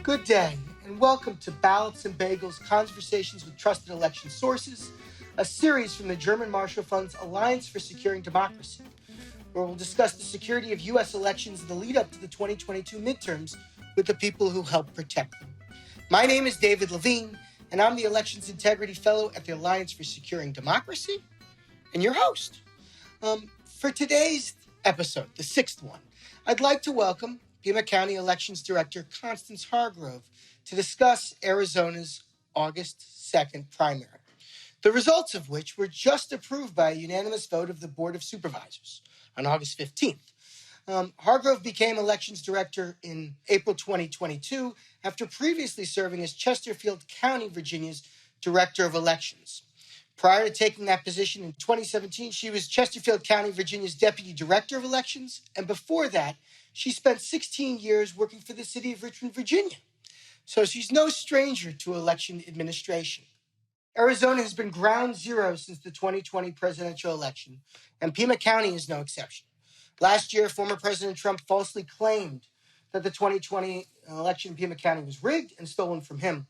Good day, and welcome to Ballots and Bagels, Conversations with Trusted Election Sources, a series from the German Marshall Fund's Alliance for Securing Democracy, where we'll discuss the security of U.S. elections in the lead up to the 2022 midterms with the people who help protect them. My name is David Levine, and I'm the Elections Integrity Fellow at the Alliance for Securing Democracy, and your host. For today's episode, the sixth one, I'd like to welcome Pima County Elections Director Constance Hargrove to discuss Arizona's August 2nd primary, the results of which were just approved by a unanimous vote of the Board of Supervisors on August 15th. Hargrove became Elections Director in April 2022 after previously serving as Chesterfield County, Virginia's Director of Elections. Prior to taking that position in 2017, she was Chesterfield County, Virginia's Deputy Director of Elections, and before that, she spent 16 years working for the city of Richmond, Virginia. So she's no stranger to election administration. Arizona has been ground zero since the 2020 presidential election, and Pima County is no exception. Last year, former President Trump falsely claimed that the 2020 election in Pima County was rigged and stolen from him,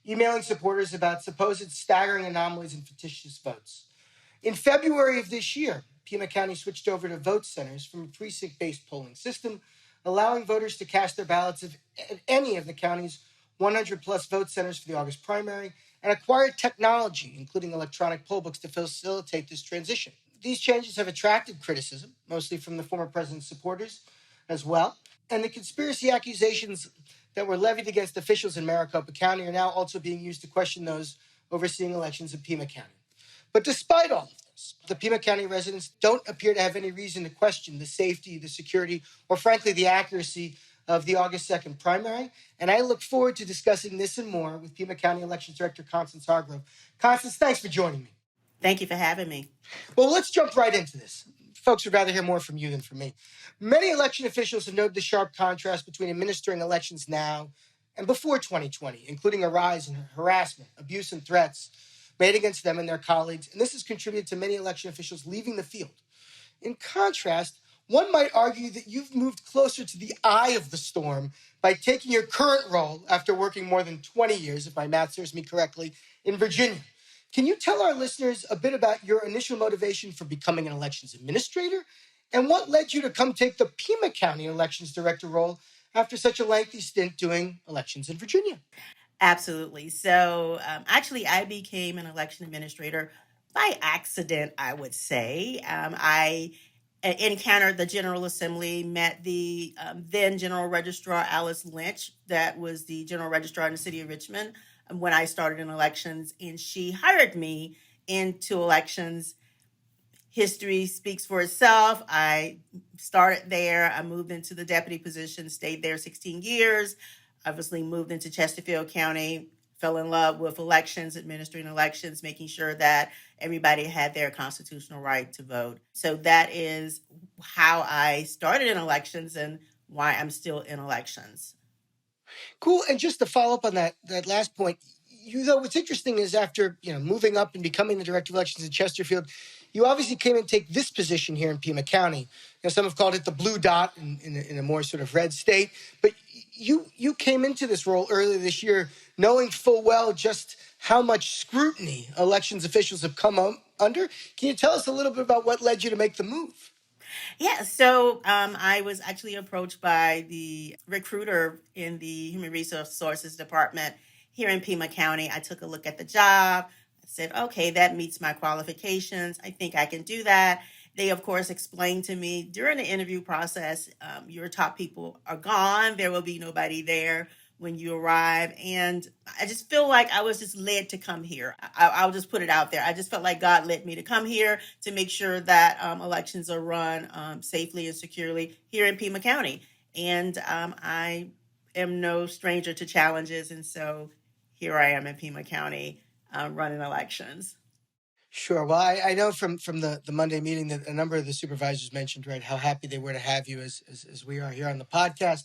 emailing supporters about supposed staggering anomalies and fictitious votes. In February of this year, Pima County switched over to vote centers from a precinct-based polling system, allowing voters to cast their ballots at any of the county's 100-plus vote centers for the August primary, and acquired technology, including electronic poll books, to facilitate this transition. These changes have attracted criticism, mostly from the former president's supporters as well, and the conspiracy accusations that were levied against officials in Maricopa County are now also being used to question those overseeing elections in Pima County. But despite all of this, the Pima County residents don't appear to have any reason to question the safety, the security, or frankly, the accuracy of the August 2nd primary. And I look forward to discussing this and more with Pima County Elections Director Constance Hargrove. Constance, thanks for joining me. Thank you for having me. Well, let's jump right into this. Folks would rather hear more from you than from me. Many election officials have noted the sharp contrast between administering elections now and before 2020, including a rise in harassment, abuse, and threats made against them and their colleagues, and this has contributed to many election officials leaving the field. In contrast, one might argue that you've moved closer to the eye of the storm by taking your current role after working more than 20 years, if my math serves me correctly, in Virginia. Can you tell our listeners a bit about your initial motivation for becoming an elections administrator and what led you to come take the Pima County Elections Director role after such a lengthy stint doing elections in Virginia? Absolutely. So actually, I became an election administrator by accident, I would say. I encountered the General Assembly, met the then General Registrar Alice Lynch, that was the General Registrar in the city of Richmond when I started in elections, and she hired me into elections. History speaks for itself. I started there. I moved into the deputy position, stayed there 16 years, obviously moved into Chesterfield County, fell in love with elections, administering elections, making sure that everybody had their constitutional right to vote. So that is how I started in elections and why I'm still in elections. Cool. And just to follow up on that last point, what's interesting is after moving up and becoming the director of elections in Chesterfield, you obviously came and take this position here in Pima County. Some have called it the blue dot in a more sort of red state. But you came into this role earlier this year knowing full well just how much scrutiny elections officials have come under. Can you tell us a little bit about what led you to make the move? Yeah, so I was actually approached by the recruiter in the Human Resources Department here in Pima County. I took a look at the job. I said, okay, that meets my qualifications. I think I can do that. They, of course, explained to me during the interview process, your top people are gone. There will be nobody there when you arrive. And I just feel like I was just led to come here. I'll just put it out there. I just felt like God led me to come here to make sure that elections are run safely and securely here in Pima County. And I am no stranger to challenges. And so here I am in Pima County running elections. Sure. Well, I know from the Monday meeting that a number of the supervisors mentioned, right, how happy they were to have you as we are here on the podcast.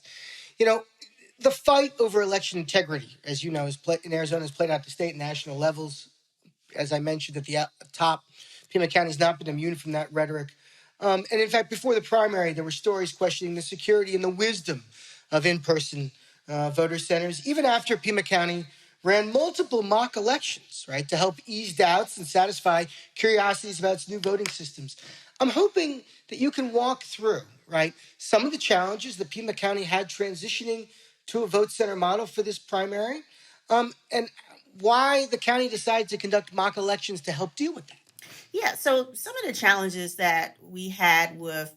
The fight over election integrity, as you know, in Arizona has played out at the state and national levels. As I mentioned at the top, Pima County has not been immune from that rhetoric. And in fact, before the primary, there were stories questioning the security and the wisdom of in-person voter centers, even after Pima County ran multiple mock elections, right, to help ease doubts and satisfy curiosities about its new voting systems. I'm hoping that you can walk through, right, some of the challenges that Pima County had transitioning to a vote center model for this primary, and why the county decided to conduct mock elections to help deal with that. Yeah, so some of the challenges that we had with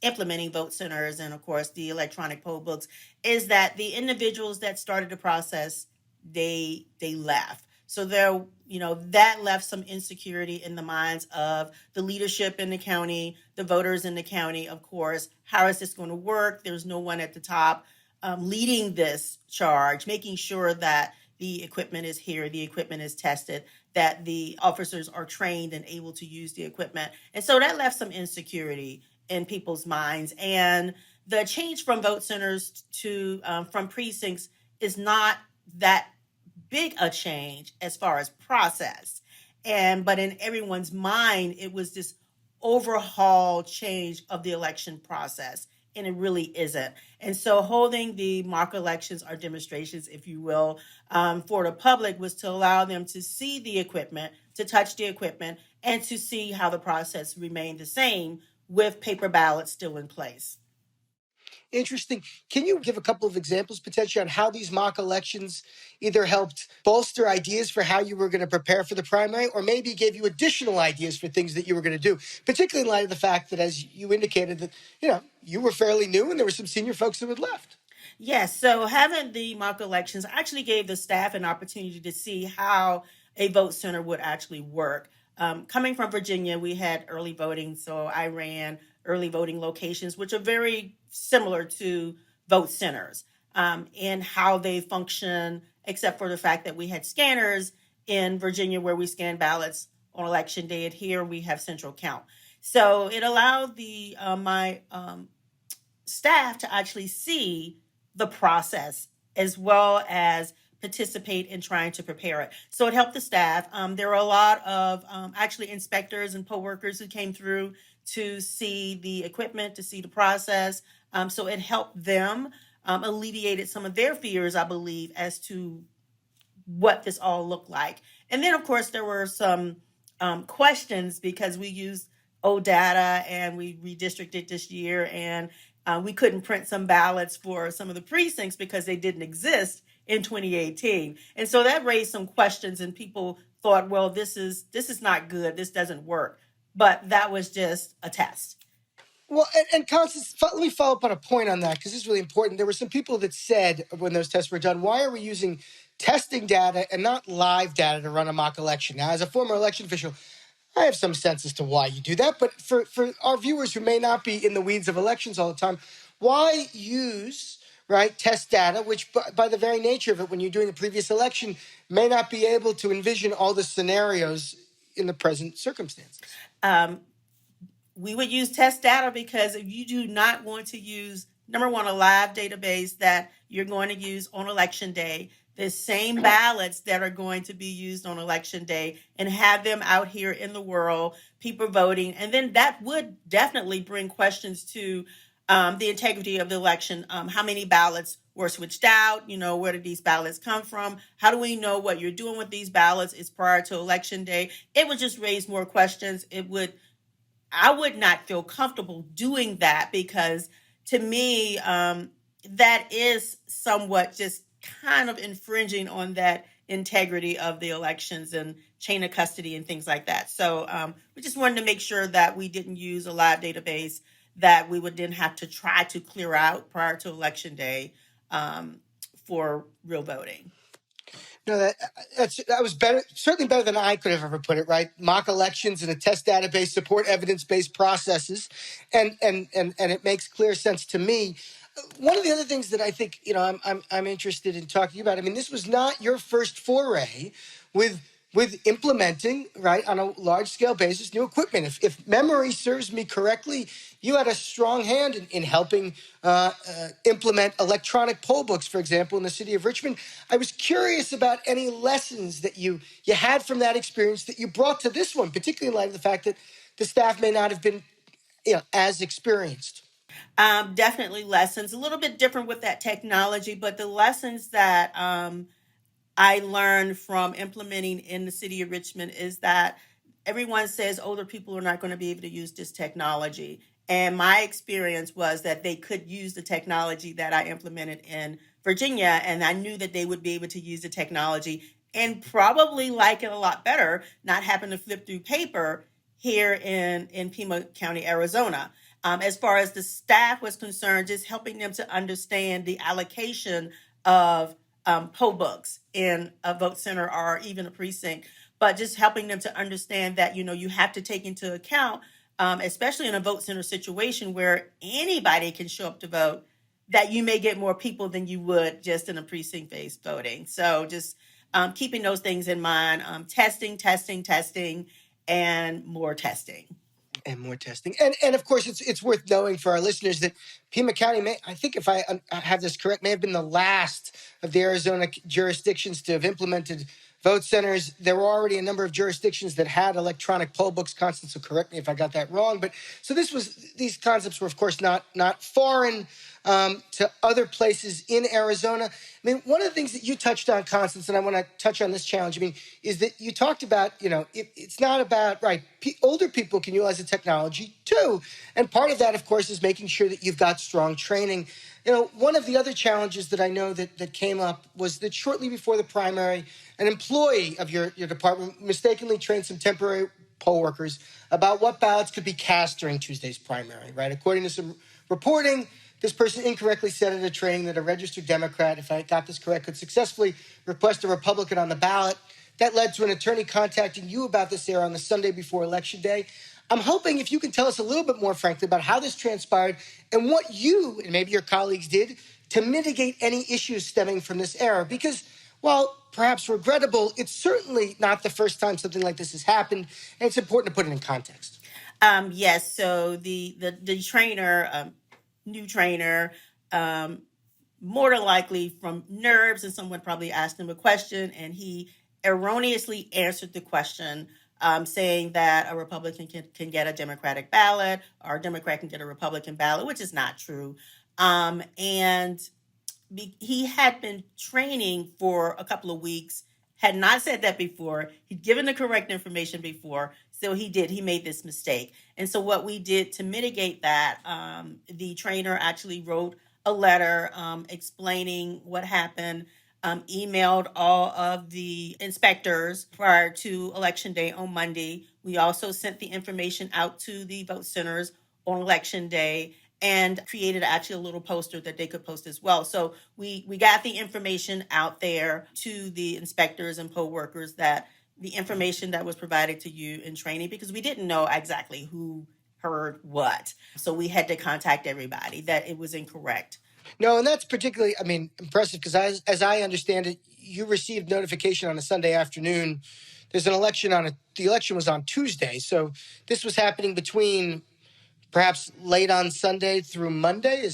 implementing vote centers and of course the electronic poll books is that the individuals that started the process, they left. So there, that left some insecurity in the minds of the leadership in the county, the voters in the county. Of course, how is this going to work? There's no one at the top leading this charge, making sure that the equipment is here, the equipment is tested, that the officers are trained and able to use the equipment. And so that left some insecurity in people's minds. And the change from vote centers to from precincts is not that big a change as far as process. But in everyone's mind, it was this overhaul change of the election process. And it really isn't. And so holding the mock elections or demonstrations, if you will, for the public was to allow them to see the equipment, to touch the equipment, and to see how the process remained the same with paper ballots still in place. Interesting. Can you give a couple of examples potentially on how these mock elections either helped bolster ideas for how you were going to prepare for the primary, or maybe gave you additional ideas for things that you were going to do, particularly in light of the fact that, as you indicated, that you were fairly new and there were some senior folks who had left? Yes, so having the mock elections actually gave the staff an opportunity to see how a vote center would actually work. Coming from Virginia, we had early voting, so I ran early voting locations, which are very similar to vote centers in how they function, except for the fact that we had scanners in Virginia where we scan ballots on election day, and here we have central count. So it allowed my staff to actually see the process as well as participate in trying to prepare it. So it helped the staff. There were a lot of actually inspectors and poll workers who came through to see the equipment, to see the process. So it helped them, alleviated some of their fears, I believe, as to what this all looked like. And then, of course, there were some questions because we used old data and we redistricted this year, and we couldn't print some ballots for some of the precincts because they didn't exist in 2018. And so that raised some questions, and people thought, well, this is not good. This doesn't work. But that was just a test. Well, and Constance, let me follow up on a point on that, because this is really important. There were some people that said when those tests were done, why are we using testing data and not live data to run a mock election? Now, as a former election official, I have some sense as to why you do that. But for our viewers who may not be in the weeds of elections all the time, why use, right, test data, which by the very nature of it, when you're doing a previous election, may not be able to envision all the scenarios in the present circumstances? We would use test data because if you do not want to use, number one, a live database that you're going to use on election day, the same ballots that are going to be used on election day, and have them out here in the world, people voting. And then that would definitely bring questions to the integrity of the election. How many ballots were switched out? Where did these ballots come from? How do we know what you're doing with these ballots is prior to election day? It would just raise more questions. I would not feel comfortable doing that because, to me, that is somewhat just kind of infringing on that integrity of the elections and chain of custody and things like that. So we just wanted to make sure that we didn't use a live database that we would then have to try to clear out prior to election day for real voting. No, that was better, certainly better than I could have ever put it, right? Mock elections and a test database support evidence-based processes, and it makes clear sense to me. One of the other things that I think, I'm interested in talking to you about, I mean, this was not your first foray with implementing, right, on a large-scale basis, new equipment. If memory serves me correctly, you had a strong hand in helping implement electronic poll books, for example, in the city of Richmond. I was curious about any lessons that you had from that experience that you brought to this one, particularly in light of the fact that the staff may not have been as experienced. Definitely lessons, a little bit different with that technology, but the lessons that I learned from implementing in the city of Richmond is that everyone says older people are not going to be able to use this technology. And my experience was that they could use the technology that I implemented in Virginia, and I knew that they would be able to use the technology and probably like it a lot better, not having to flip through paper here in Pima County, Arizona. As far as the staff was concerned, just helping them to understand the allocation of poll books in a vote center or even a precinct, but just helping them to understand that, you have to take into account, especially in a vote center situation where anybody can show up to vote, that you may get more people than you would just in a precinct-based voting. So just keeping those things in mind, testing, and more testing. And more testing, and of course, it's worth knowing for our listeners that Pima County may, I think, if I have this correct, may have been the last of the Arizona jurisdictions to have implemented vote centers. There were already a number of jurisdictions that had electronic poll books. Constance will correct me if I got that wrong, but so these concepts were, of course, not foreign to other places in Arizona. I mean, one of the things that you touched on, Constance, and I want to touch on this challenge, I mean, is that you talked about, it's not about, right, older people can utilize the technology too. And part of that, of course, is making sure that you've got strong training. One of the other challenges that I know that came up was that shortly before the primary, an employee of your department mistakenly trained some temporary poll workers about what ballots could be cast during Tuesday's primary, right? According to some reporting, this person incorrectly said at a training that a registered Democrat, if I got this correct, could successfully request a Republican on the ballot. That led to an attorney contacting you about this error on the Sunday before Election Day. I'm hoping if you can tell us a little bit more, frankly, about how this transpired and what you and maybe your colleagues did to mitigate any issues stemming from this error. Because while perhaps regrettable, it's certainly not the first time something like this has happened, and it's important to put it in context. Yes, so the trainer, new trainer, more than likely from nerves, and someone probably asked him a question, and he erroneously answered the question, saying that a Republican can get a Democratic ballot, or a Democrat can get a Republican ballot, which is not true. And he had been training for a couple of weeks, had not said that before. He'd given the correct information before. So he made this mistake. And so what we did to mitigate that, the trainer actually wrote a letter explaining what happened, emailed all of the inspectors prior to Election Day on Monday. We also sent the information out to the vote centers on Election Day, and created actually a little poster that they could post as well. So we got the information out there to the inspectors and poll workers, that the information that was provided to you in training, because we didn't know exactly who heard what. So we had to contact everybody that it was incorrect. No, and that's particularly, impressive because as I understand it, you received notification on a Sunday afternoon. There's an election the election was on Tuesday. So this was happening between perhaps late on Sunday through Monday?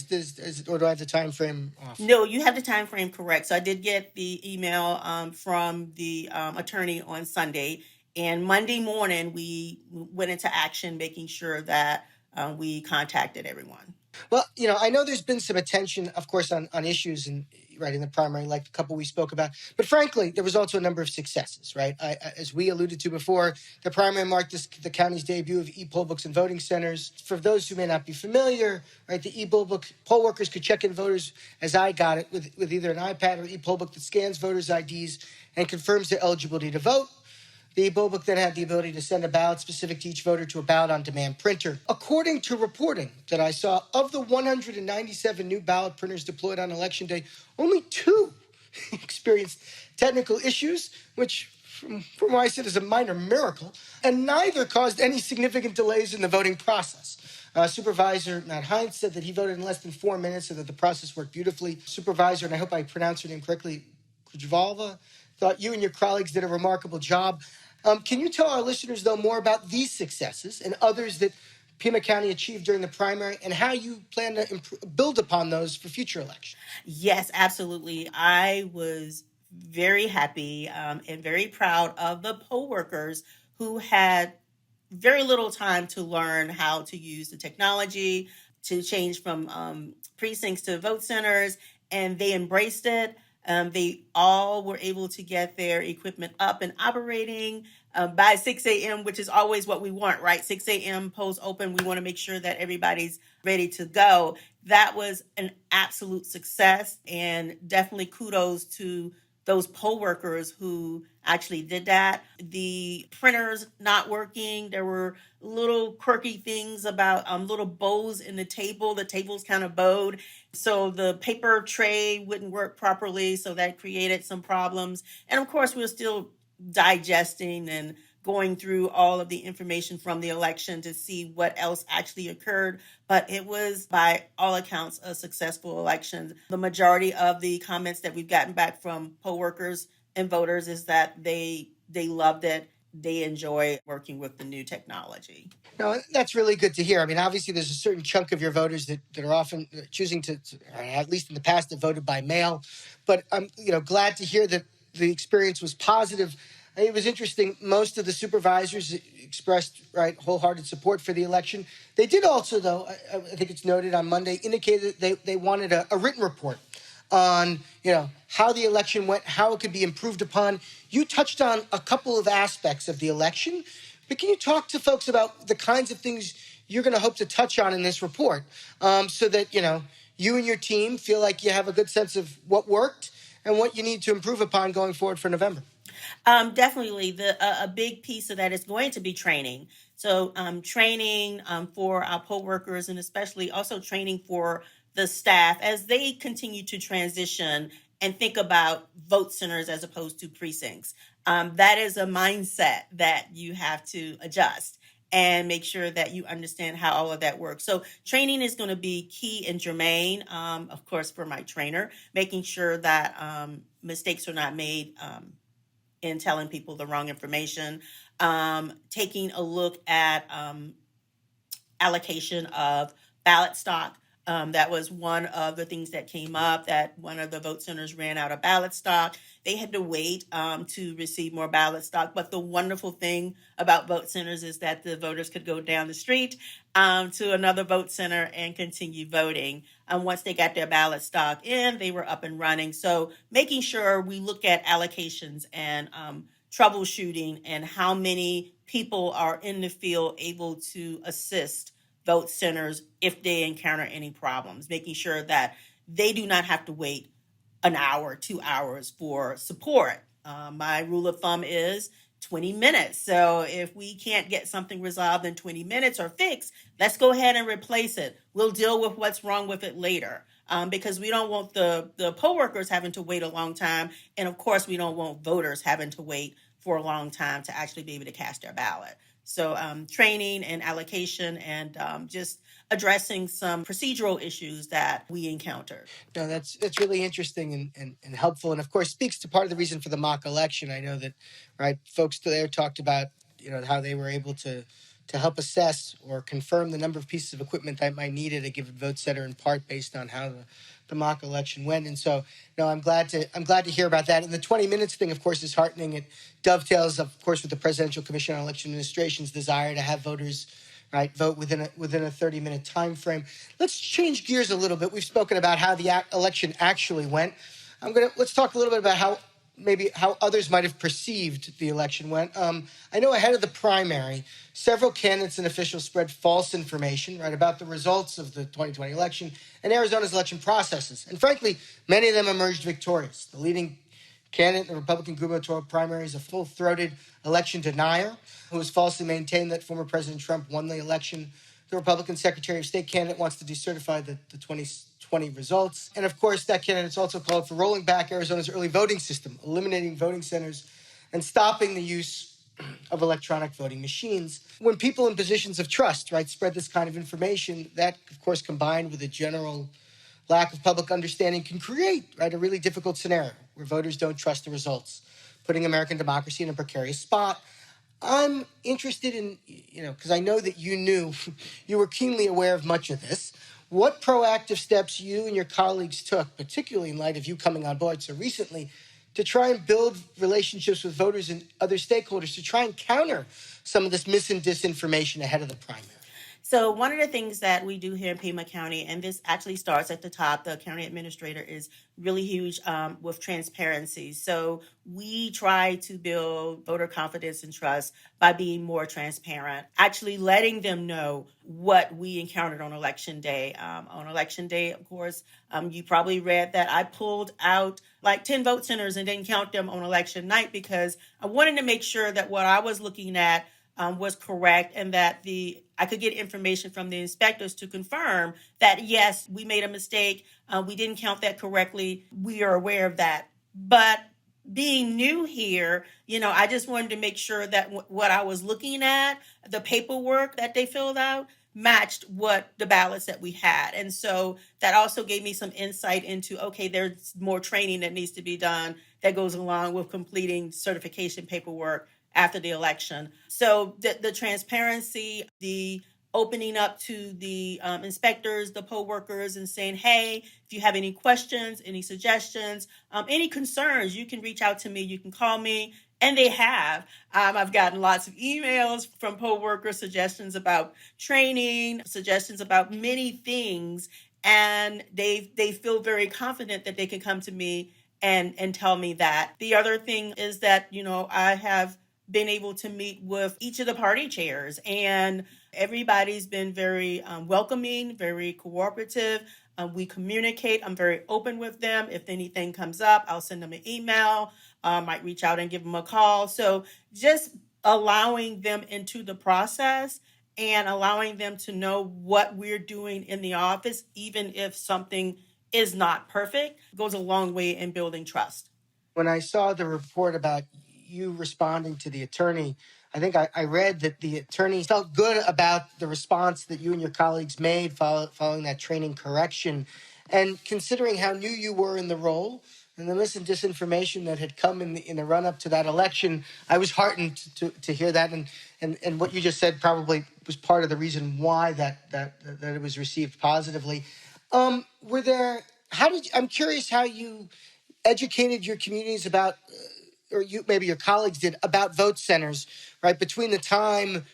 Or do I have the time frame off? No, you have the time frame correct. So I did get the email from the attorney on Sunday, and Monday morning we went into action, making sure that we contacted everyone. Well, I know there's been some attention, of course, on issues in the primary, like the couple we spoke about. But frankly, there was also a number of successes, right? As we alluded to before, the primary marked the county's debut of e-poll books and voting centers. For those who may not be familiar, right, the e-poll book, poll workers could check in voters, as I got it, with either an iPad or e-poll book that scans voters' IDs and confirms their eligibility to vote. The e-poll book then had the ability to send a ballot specific to each voter to a ballot-on-demand printer. According to reporting that I saw, of the 197 new ballot printers deployed on Election Day, only 2 experienced technical issues, which, from where I sit, is a minor miracle, and neither caused any significant delays in the voting process. Supervisor Matt Hines said that he voted in less than 4 minutes, so that the process worked beautifully. Supervisor, and I hope I pronounced her name correctly, Kujalva, thought you and your colleagues did a remarkable job. Can you tell our listeners, though, more about these successes and others that Pima County achieved during the primary, and how you plan to build upon those for future elections? Yes, absolutely. I was very happy and very proud of the poll workers who had very little time to learn how to use the technology, to change from precincts to vote centers, and they embraced it. They all were able to get their equipment up and operating by 6 a.m., which is always what we want, right? 6 a.m. polls open. We want to make sure that everybody's ready to go. That was an absolute success, and definitely kudos to those poll workers who actually did that. The printers not working. There were little quirky things about little bows in the table. The table's kind of bowed, so the paper tray wouldn't work properly. So that created some problems. And of course, we're still digesting and going through all of the information from the election to see what else actually occurred. But it was, by all accounts, a successful election. The majority of the comments that we've gotten back from poll workers and voters is that they loved it. They enjoy working with the new technology. No, that's really good to hear. I mean, obviously, there's a certain chunk of your voters that are often choosing to, or at least in the past, have voted by mail. But I'm, glad to hear that the experience was positive. It was interesting. Most of the supervisors expressed wholehearted support for the election. They did also, though, I think it's noted on Monday, indicated that they wanted a written report on how the election went, how it could be improved upon. You touched on a couple of aspects of the election, but can you talk to folks about the kinds of things you're going to hope to touch on in this report, so that you and your team feel like you have a good sense of what worked and what you need to improve upon going forward for November? Definitely, a big piece of that is going to be training. So training for our poll workers, and especially also training for the staff as they continue to transition and think about vote centers as opposed to precincts. That is a mindset that you have to adjust and make sure that you understand how all of that works. So training is going to be key and germane, of course, for my trainer, making sure that mistakes are not made in telling people the wrong information, taking a look at allocation of ballot stock. That was one of the things that came up, that one of the vote centers ran out of ballot stock. They had to wait to receive more ballot stock. But the wonderful thing about vote centers is that the voters could go down the street to another vote center and continue voting. Once they got their ballot stock in, they were up and running. So making sure we look at allocations and troubleshooting and how many people are in the field able to assist vote centers if they encounter any problems, making sure that they do not have to wait an hour, 2 hours for support. My rule of thumb is 20 minutes. So if we can't get something resolved in 20 minutes or fixed, let's go ahead and replace it. We'll deal with what's wrong with it later, because we don't want the poll workers having to wait a long time. And of course, we don't want voters having to wait for a long time to actually be able to cast their ballot. So training and allocation and just addressing some procedural issues that we encountered. No, that's really interesting and helpful, and of course speaks to part of the reason for the mock election. I know that folks there talked about how they were able to help assess or confirm the number of pieces of equipment that might need at a given vote center, in part based on how the mock election went. And so, no, I'm glad to hear about that. And the 20 minutes thing, of course, is heartening. It dovetails, of course, with the Presidential Commission on Election Administration's desire to have voters vote within a 30-minute time frame. Let's change gears a little bit. We've spoken about how the election actually went. Let's talk a little bit about how others might have perceived the election went. I know ahead of the primary, several candidates and officials spread false information, about the results of the 2020 election and Arizona's election processes. And frankly, many of them emerged victorious. The leading candidate in the Republican gubernatorial primary is a full-throated election denier who has falsely maintained that former President Trump won the election. The Republican Secretary of State candidate wants to decertify the 2020 results. And of course, that candidate's also called for rolling back Arizona's early voting system, eliminating voting centers, and stopping the use of electronic voting machines. When people in positions of trust, spread this kind of information, that, of course, combined with a general lack of public understanding, can create, a really difficult scenario where voters don't trust the results, putting American democracy in a precarious spot. I'm interested in, because I know that you were keenly aware of much of this. What proactive steps you and your colleagues took, particularly in light of you coming on board so recently, to try and build relationships with voters and other stakeholders to try and counter some of this mis and disinformation ahead of the primary? So one of the things that we do here in Pima County, and this actually starts at the top, the county administrator is really huge with transparency. So we try to build voter confidence and trust by being more transparent, actually letting them know what we encountered on election day. On election day, of course, you probably read that I pulled out like 10 vote centers and didn't count them on election night because I wanted to make sure that what I was looking at was correct and that I could get information from the inspectors to confirm that yes, we made a mistake, we didn't count that correctly, we are aware of that. But being new here, I just wanted to make sure that what I was looking at, the paperwork that they filled out, matched what the ballots that we had. And so that also gave me some insight into, okay, there's more training that needs to be done that goes along with completing certification paperwork after the election. So the transparency, the opening up to the inspectors, the poll workers, and saying, hey, if you have any questions, any suggestions, any concerns, you can reach out to me, you can call me. And they have. I've gotten lots of emails from poll workers, suggestions about training, suggestions about many things. And they feel very confident that they can come to me and tell me that. The other thing is that, I have been able to meet with each of the party chairs, and everybody's been very welcoming, very cooperative. We communicate. I'm very open with them. If anything comes up, I'll send them an email. Might reach out and give them a call. So just allowing them into the process and allowing them to know what we're doing in the office, even if something is not perfect, goes a long way in building trust. When I saw the report about you responding to the attorney, I think I read that the attorney felt good about the response that you and your colleagues made following that training correction. And considering how new you were in the role and the mis and disinformation that had come in the run up to that election, I was heartened to hear that. And what you just said probably was part of the reason why that it was received positively. Were there? I'm curious how you educated your communities about, or you maybe your colleagues did, about vote centers, right? Between the time,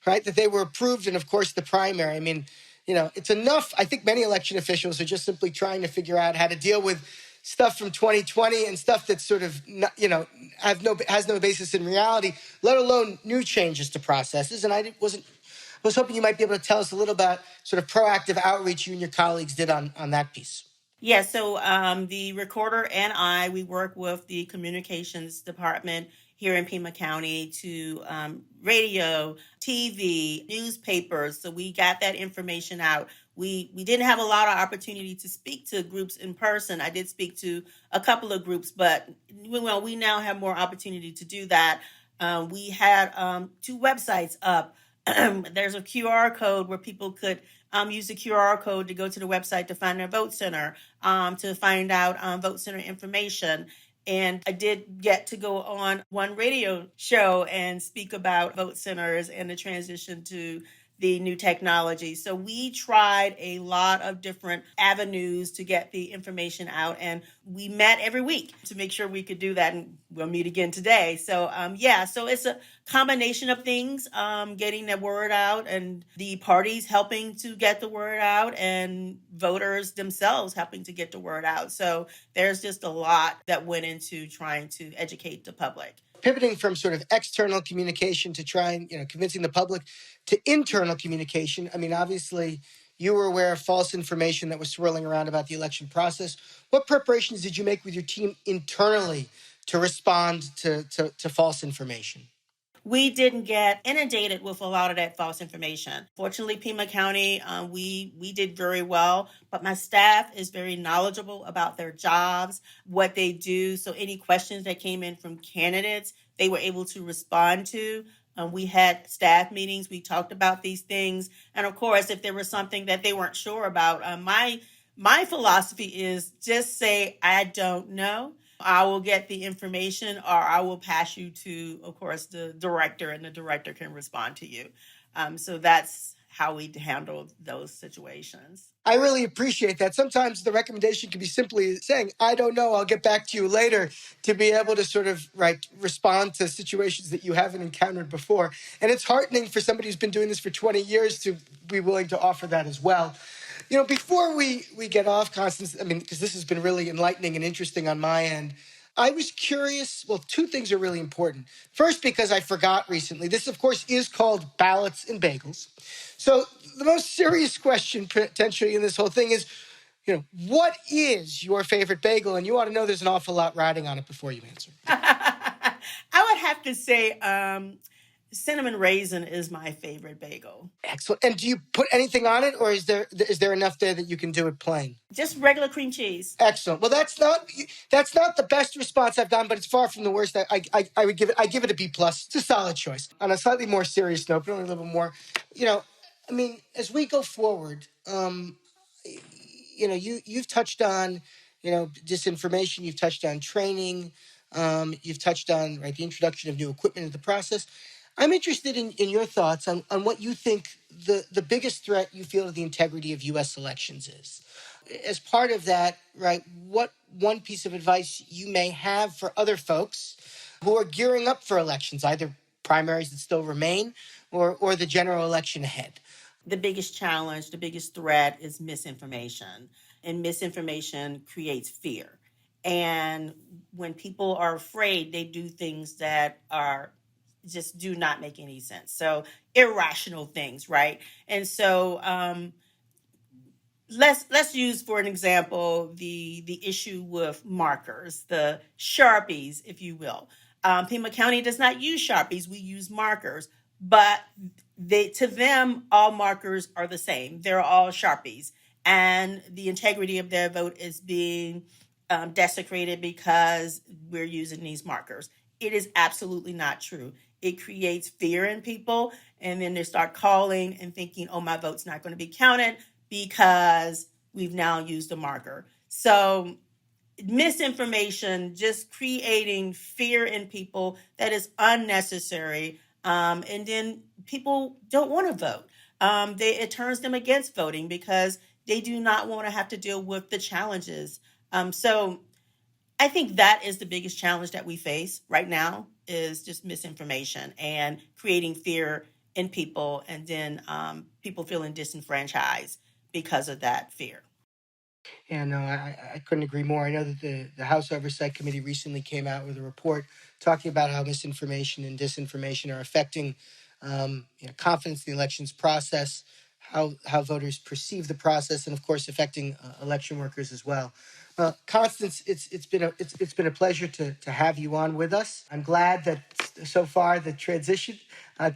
right, that they were approved and of course the primary. I mean, it's enough. I think many election officials are just simply trying to figure out how to deal with stuff from 2020 and stuff that's sort of not, has no basis in reality, let alone new changes to processes. And I was hoping you might be able to tell us a little about sort of proactive outreach you and your colleagues did on that piece. Yeah, so the recorder and we work with the communications department here in Pima County to radio, TV, newspapers. So we got that information out. We didn't have a lot of opportunity to speak to groups in person. I did speak to a couple of groups, but we now have more opportunity to do that. We had 2 websites up. There's a QR code where people could use the QR code to go to the website to find their vote center, to find out vote center information. And I did get to go on one radio show and speak about vote centers and the transition to the new technology. So we tried a lot of different avenues to get the information out, and we met every week to make sure we could do that, and we'll meet again today. So so it's a combination of things, getting the word out and the parties helping to get the word out and voters themselves helping to get the word out. So there's just a lot that went into trying to educate the public. Pivoting from sort of external communication to trying, convincing the public to internal communication. I mean, obviously, you were aware of false information that was swirling around about the election process. What preparations did you make with your team internally to respond to false information? We didn't get inundated with a lot of that false information. Fortunately, Pima County, we did very well, but my staff is very knowledgeable about their jobs, what they do. So any questions that came in from candidates, they were able to respond to. We had staff meetings. We talked about these things. And of course, if there was something that they weren't sure about, my philosophy is just say, I don't know. I will get the information, or I will pass you to, of course, the director, and the director can respond to you. So that's how we handle those situations. I really appreciate that. Sometimes the recommendation can be simply saying, I don't know, I'll get back to you later, to be able to sort of respond to situations that you haven't encountered before. And it's heartening for somebody who's been doing this for 20 years to be willing to offer that as well. Before we get off, Constance, because this has been really enlightening and interesting on my end, I was curious. Well, two things are really important. First, because I forgot recently, this, of course, is called Ballots and Bagels. So the most serious question potentially in this whole thing is, what is your favorite bagel? And you ought to know there's an awful lot riding on it before you answer. I would have to say cinnamon raisin is my favorite bagel. Excellent. And do you put anything on it, or is there enough there that you can do it plain? Just regular cream cheese. Excellent. Well, that's not the best response I've gotten, but it's far from the worst. I would give it a B plus. It's a solid choice. On a slightly more serious note, but only a little bit more, as we go forward, you've touched on, disinformation. You've touched on training. You've touched on the introduction of new equipment into the process. I'm interested in your thoughts on what you think the biggest threat you feel to the integrity of U.S. elections is. As part of that, what one piece of advice you may have for other folks who are gearing up for elections, either primaries that still remain or the general election ahead? The biggest challenge, the biggest threat is misinformation. And misinformation creates fear. And when people are afraid, they do things that are just do not make any sense. So irrational things, right? And so let's use, for an example, the issue with markers, the Sharpies, if you will. Pima County does not use Sharpies; we use markers. But to them, all markers are the same. They're all Sharpies, and the integrity of their vote is being desecrated because we're using these markers. It is absolutely not true. It creates fear in people, and then they start calling and thinking, oh, my vote's not going to be counted because we've now used a marker. So misinformation, just creating fear in people that is unnecessary. And then people don't want to vote. It turns them against voting because they do not want to have to deal with the challenges. So I think that is the biggest challenge that we face right now, is just misinformation and creating fear in people, and then people feeling disenfranchised because of that fear. Yeah, no, I couldn't agree more. I know that the House Oversight Committee recently came out with a report talking about how misinformation and disinformation are affecting confidence in the elections process, how voters perceive the process, and of course affecting election workers as well. Constance, it's been a pleasure to have you on with us. I'm glad that so far the transition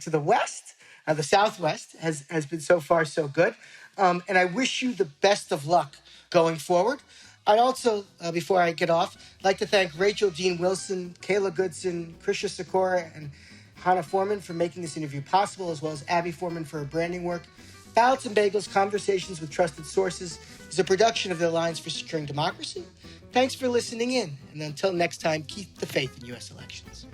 to the West, the Southwest, has been so far so good. And I wish you the best of luck going forward. I'd also, before I get off, like to thank Rachel Dean Wilson, Kayla Goodson, Krisha Sikora, and Hannah Foreman for making this interview possible, as well as Abby Foreman for her branding work. Ballots and Bagels, Conversations with Trusted Sources is a production of the Alliance for Securing Democracy. Thanks for listening in, and until next time, keep the faith in U.S. elections.